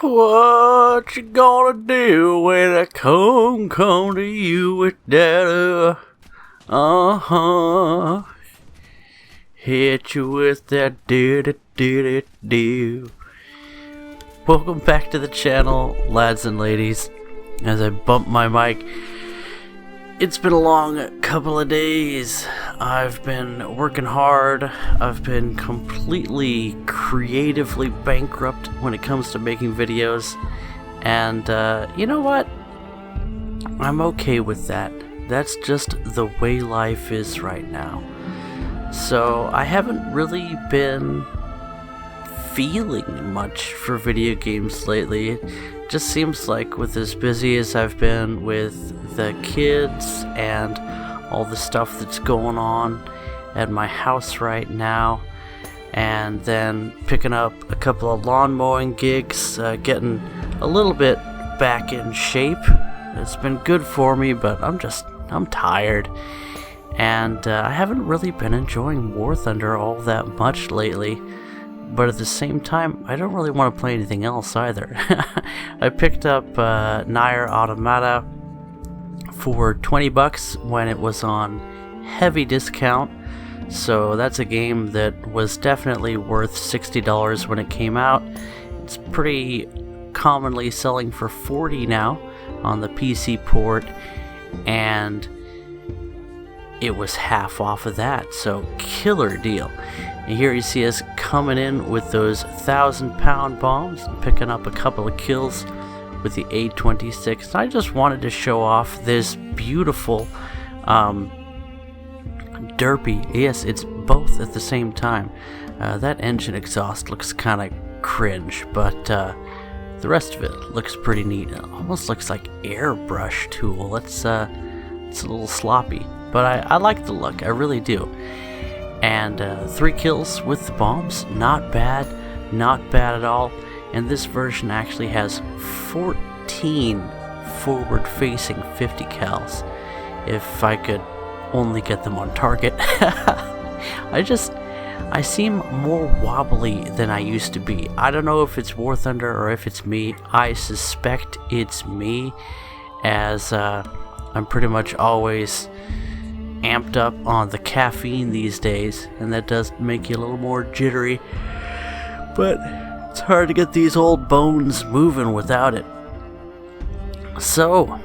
What you gonna do when I come to you with that, hit you with that do. Welcome back to the channel, lads and ladies. As I bump my mic, it's been a long couple of days. I've been working hard. I've been completely creatively bankrupt when it comes to making videos. And you know what? I'm okay with that. That's just the way life is right now. So I haven't really been feeling much for video games lately. It just seems like with as busy as I've been with the kids and all the stuff that's going on at my house right now, and then picking up a couple of lawn mowing gigs, getting a little bit back in shape. It's been good for me, but I'm tired. And I haven't really been enjoying War Thunder all that much lately. But at the same time, I don't really want to play anything else either. I picked up Nier Automata for $20 when it was on heavy discount. So that's a game that was definitely worth $60 when it came out. It's pretty commonly selling for $40 now on the PC port, and it was half off of that, so killer deal. And here you see us coming in with those 1,000-pound bombs and picking up a couple of kills with the A26. I just wanted to show off this beautiful derpy. Yes, it's both at the same time. That engine exhaust looks kind of cringe, but the rest of it looks pretty neat. It almost looks like airbrush tool. It's a little sloppy, but I like the look. I really do. And 3 kills with the bombs, not bad at all. And this version actually has 14 forward-facing 50 cals. If I could only get them on target. I seem more wobbly than I used to be. I don't know if it's War Thunder or if it's me. I suspect it's me, as I'm pretty much always amped up on the caffeine these days, and that does make you a little more jittery, but it's hard to get these old bones moving without it. So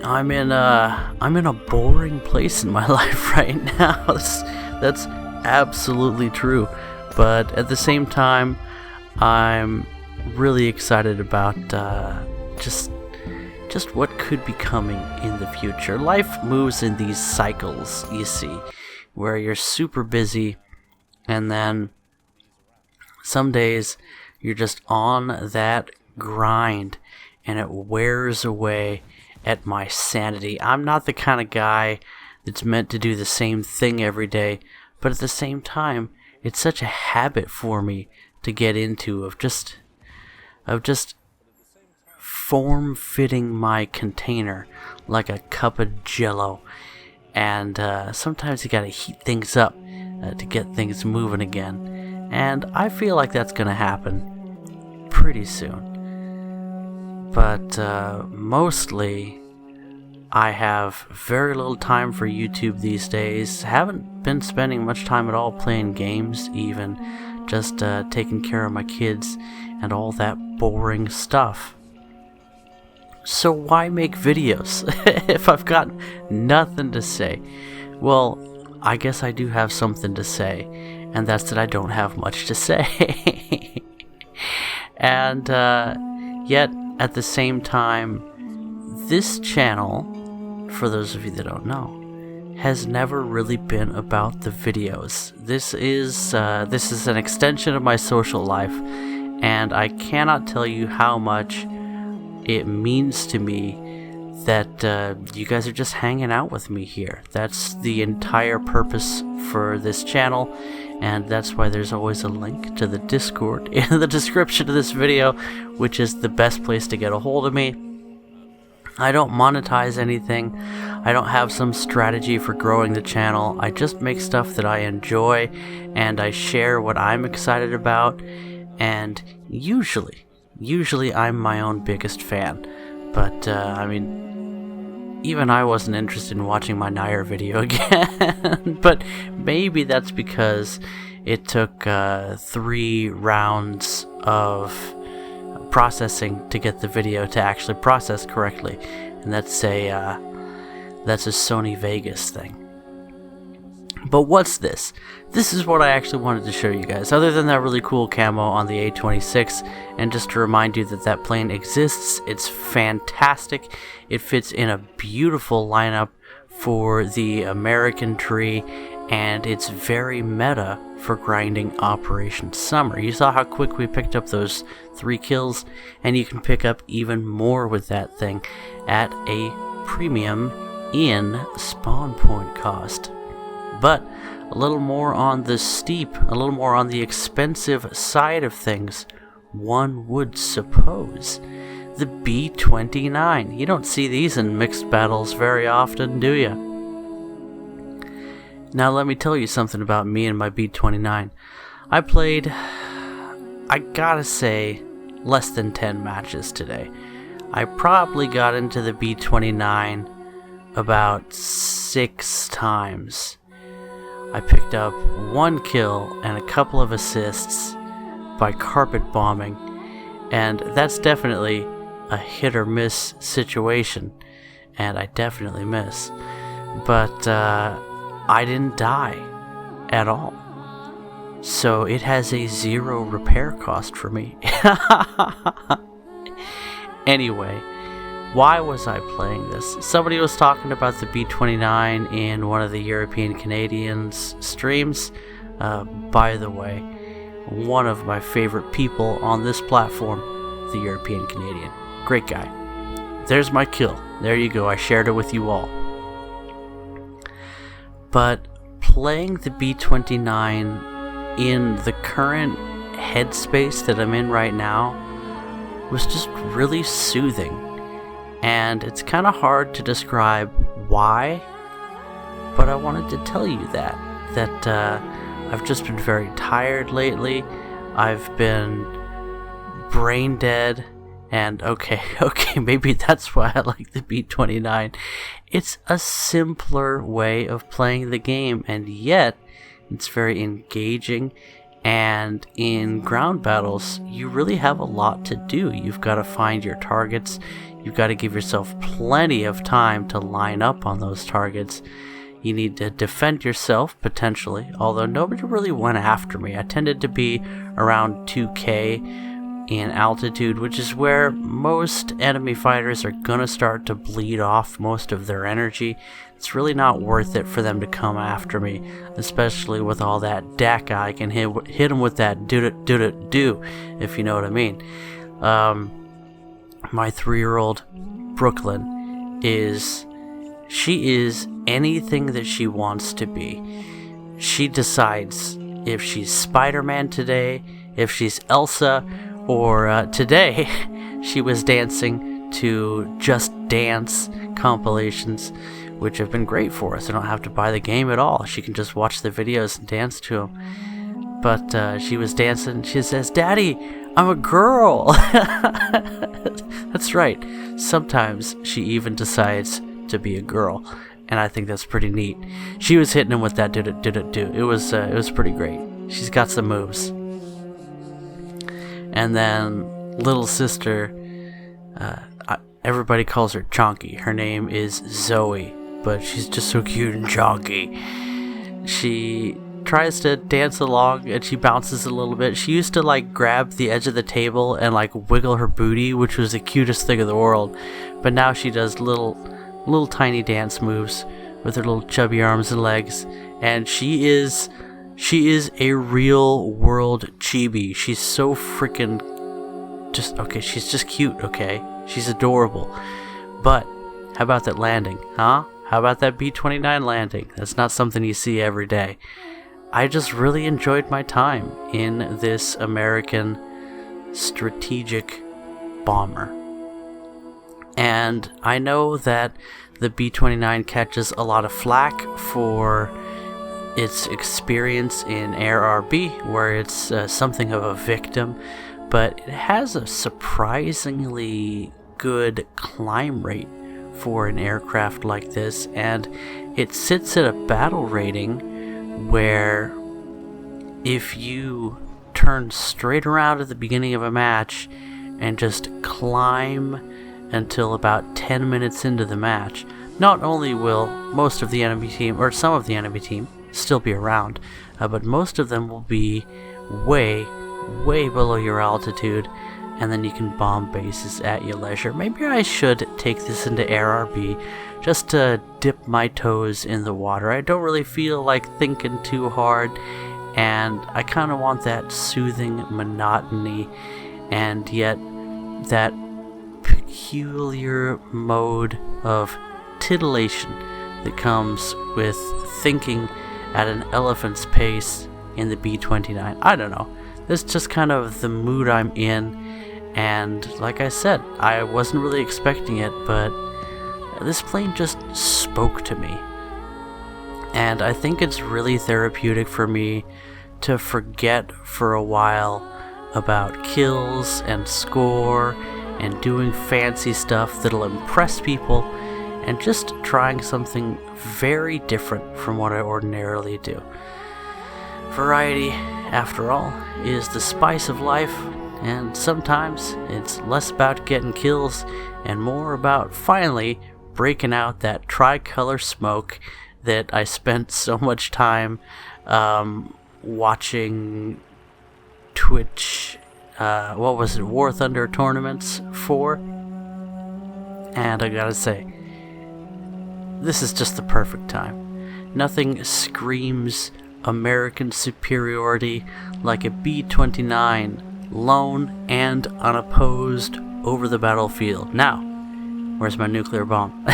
I'm in a boring place in my life right now. That's absolutely true, but at the same time I'm really excited about just what could be coming in the future. Life moves in these cycles, you see, where you're super busy, and then some days you're just on that grind, and it wears away at my sanity. I'm not the kind of guy that's meant to do the same thing every day, but at the same time, it's such a habit for me to get into of just form-fitting my container like a cup of jello, and sometimes you gotta heat things up to get things moving again, and I feel like that's gonna happen pretty soon. But mostly I have very little time for YouTube these days. Haven't been spending much time at all playing games, even just taking care of my kids and all that boring stuff. So why make videos if I've got nothing to say? Well, I guess I do have something to say, and that's that I don't have much to say. And yet, at the same time, this channel, for those of you that don't know, has never really been about the videos. This is an extension of my social life, and I cannot tell you how much it means to me that you guys are just hanging out with me here. That's the entire purpose for this channel, and that's why there's always a link to the Discord in the description of this video, which is the best place to get a hold of me. I don't monetize anything. I don't have some strategy for growing the channel. I just make stuff that I enjoy, and I share what I'm excited about, and usually Usually I'm my own biggest fan, but I mean, even I wasn't interested in watching my Nair video again. But maybe that's because it took 3 rounds of processing to get the video to actually process correctly, and that's a Sony Vegas thing. But what's this? This is what I actually wanted to show you guys, other than that really cool camo on the A26, and just to remind you that that plane exists. It's fantastic. It fits in a beautiful lineup for the American tree, and it's very meta for grinding Operation Summer. You saw how quick we picked up those 3 kills, and you can pick up even more with that thing at a premium in spawn point cost. But a little more on the steep, a little more on the expensive side of things, one would suppose. The B-29. You don't see these in mixed battles very often, do you? Now let me tell you something about me and my B-29. I played, I gotta say, less than 10 matches today. I probably got into the B-29 about 6 times. I picked up 1 kill and a couple of assists by carpet bombing, and that's definitely a hit or miss situation, and I definitely miss. But I didn't die at all, so it has a 0 repair cost for me. Anyway, why was I playing this? Somebody was talking about the B-29 in one of the European Canadians streams. By the way, one of my favorite people on this platform, the European Canadian. Great guy. There's my kill. There you go. I shared it with you all. But playing the B-29 in the current headspace that I'm in right now was just really soothing. And it's kind of hard to describe why, but I wanted to tell you that I've just been very tired lately. I've been brain dead, and okay, maybe that's why I like the B-29. It's a simpler way of playing the game, and yet it's very engaging. And in ground battles, you really have a lot to do. You've got to find your targets. You've got to give yourself plenty of time to line up on those targets. You need to defend yourself, potentially, although nobody really went after me. I tended to be around 2k in altitude, which is where most enemy fighters are going to start to bleed off most of their energy. It's really not worth it for them to come after me, especially with all that deck. I can hit them with that do, if you know what I mean. My 3-year-old Brooklyn she is anything that she wants to be. She decides if she's Spider-Man today, if she's Elsa, or today she was dancing to Just Dance compilations, which have been great for us. I don't have to buy the game at all. She can just watch the videos and dance to them. But she was dancing. She says, "Daddy, I'm a girl." That's right. Sometimes she even decides to be a girl, and I think that's pretty neat. She was hitting him with that do. It was pretty great. She's got some moves. And then little sister, everybody calls her Chonky. Her name is Zoe, but she's just so cute and chonky. She tries to dance along and she bounces a little bit. She used to like grab the edge of the table and like wiggle her booty, which was the cutest thing in the world. But now she does little tiny dance moves with her little chubby arms and legs, and she is a real world chibi. She's so freaking she's just cute, okay? She's adorable. But how about that landing, huh? How about that B-29 landing? That's not something you see every day. I just really enjoyed my time in this American strategic bomber. And I know that the B-29 catches a lot of flack for its experience in Air RB, where it's something of a victim. but it has a surprisingly good climb rate for an aircraft like this, and it sits at a battle rating where if you turn straight around at the beginning of a match and just climb until about 10 minutes into the match, not only will most of the enemy team, or some of the enemy team, still be around, but most of them will be way below your altitude, and then you can bomb bases at your leisure. Maybe I should take this into AirRB just to dip my toes in the water. I don't really feel like thinking too hard, and I kind of want that soothing monotony, and yet that peculiar mode of titillation that comes with thinking at an elephant's pace in the B-29. I don't know. This is just kind of the mood I'm in, and like I said, I wasn't really expecting it, but this plane just spoke to me. And I think it's really therapeutic for me to forget for a while about kills and score and doing fancy stuff that'll impress people, and just trying something very different from what I ordinarily do. Variety, after all, is the spice of life, and sometimes it's less about getting kills and more about finally breaking out that tricolor smoke that I spent so much time watching Twitch, War Thunder tournaments for, and I gotta say, this is just the perfect time. Nothing screams American superiority like a B-29 lone and unopposed over the battlefield. Now, where's my nuclear bomb?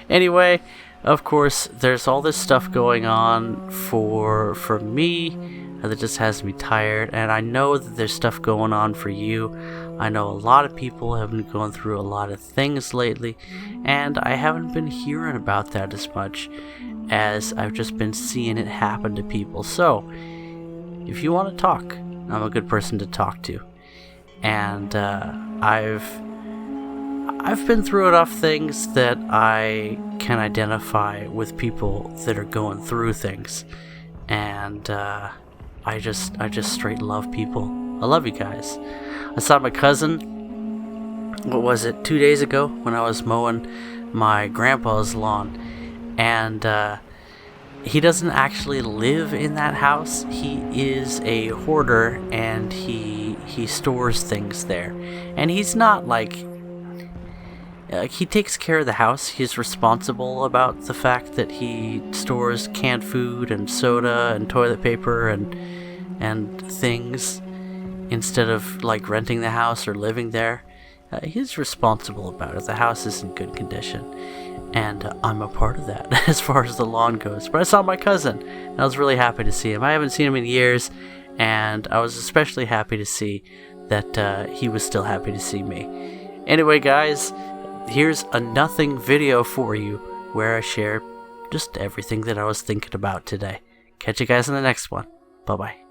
Anyway, of course, there's all this stuff going on for me that just has me tired, and I know that there's stuff going on for you. I know a lot of people have been going through a lot of things lately, and I haven't been hearing about that as much as I've just been seeing it happen to people. So, if you want to talk, I'm a good person to talk to. And I've been through enough things that I can identify with people that are going through things. And I just straight love people. I love you guys. I saw my cousin, 2 days ago when I was mowing my grandpa's lawn, and he doesn't actually live in that house. He is a hoarder, and he stores things there, and he's not like he takes care of the house. He's responsible about the fact that he stores canned food and soda and toilet paper and things instead of like renting the house or living there. He's responsible about it. The house is in good condition, and I'm a part of that as far as the lawn goes. But I saw my cousin, and I was really happy to see him. I haven't seen him in years, and I was especially happy to see that he was still happy to see me. Anyway, guys, here's a nothing video for you where I share just everything that I was thinking about today. Catch you guys in the next one. Bye-bye.